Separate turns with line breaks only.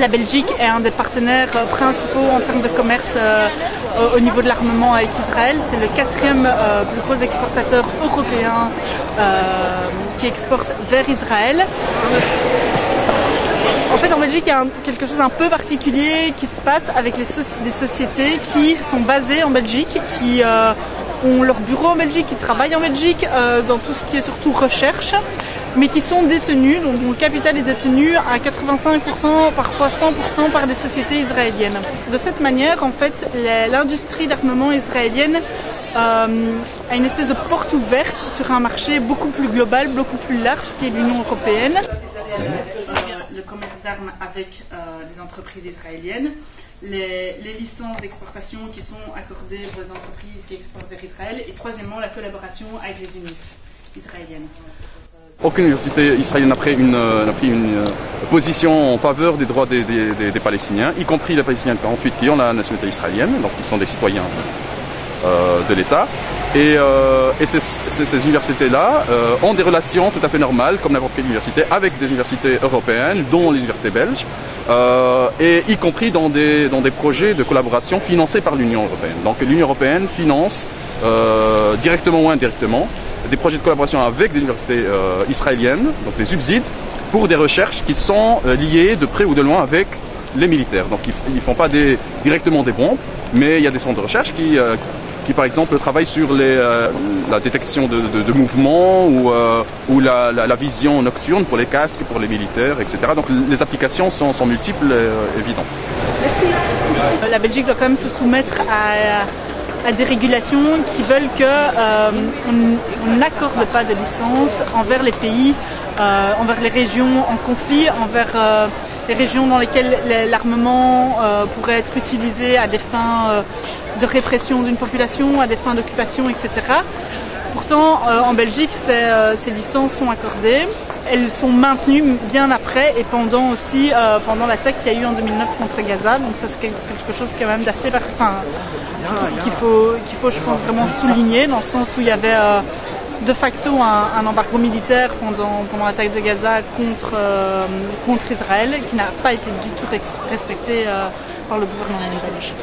La Belgique est un des partenaires principaux en termes de commerce au niveau de l'armement avec Israël. C'est le 4e plus gros exportateur européen qui exporte vers Israël. En fait, en Belgique, il y a quelque chose un peu particulier qui se passe avec des sociétés qui sont basées en Belgique, qui ont leur bureau en Belgique, qui travaillent en Belgique dans tout ce qui est surtout recherche, mais qui sont détenues, dont le capital est détenu à 85%, parfois 100% par des sociétés israéliennes. De cette manière, en fait, l'industrie d'armement israélienne a une espèce de porte ouverte sur un marché beaucoup plus global, beaucoup plus large, qui est l'Union européenne. Le commerce d'armes avec des entreprises israéliennes, les licences d'exportation qui sont accordées pour les entreprises qui exportent vers Israël, et troisièmement la collaboration avec les UNIF israéliennes.
Aucune université israélienne n'a pris une position en faveur des droits des Palestiniens, y compris les Palestiniens de 48 qui ont la nationalité israélienne, donc qui sont des citoyens de l'État. Et ces universités-là ont des relations tout à fait normales, comme n'importe quelle université, avec des universités européennes, dont les universités belges, et y compris dans des projets de collaboration financés par l'Union européenne. Donc l'Union européenne finance directement ou indirectement des projets de collaboration avec des universités israéliennes, donc des subsides, pour des recherches qui sont liées de près ou de loin avec les militaires. Donc ils ne font pas directement des bombes, mais il y a des centres de recherche qui par exemple travaillent sur la détection de mouvements ou la vision nocturne pour les casques, pour les militaires, etc. Donc les applications sont multiples et évidentes.
La Belgique doit quand même se soumettre à des régulations qui veulent qu'on n'accorde pas de licence envers les pays, envers les régions en conflit, envers les régions dans lesquelles l'armement pourrait être utilisé à des fins de répression d'une population, à des fins d'occupation, etc. Pourtant, en Belgique, ces licences sont accordées. Elles sont maintenues bien après et pendant aussi, pendant l'attaque qu'il y a eu en 2009 contre Gaza. Donc ça, c'est quelque chose quand même d'assez, qu'il faut, je pense, vraiment souligner, dans le sens où il y avait de facto un embargo militaire pendant l'attaque de Gaza contre Israël, qui n'a pas été du tout respecté par le gouvernement belge.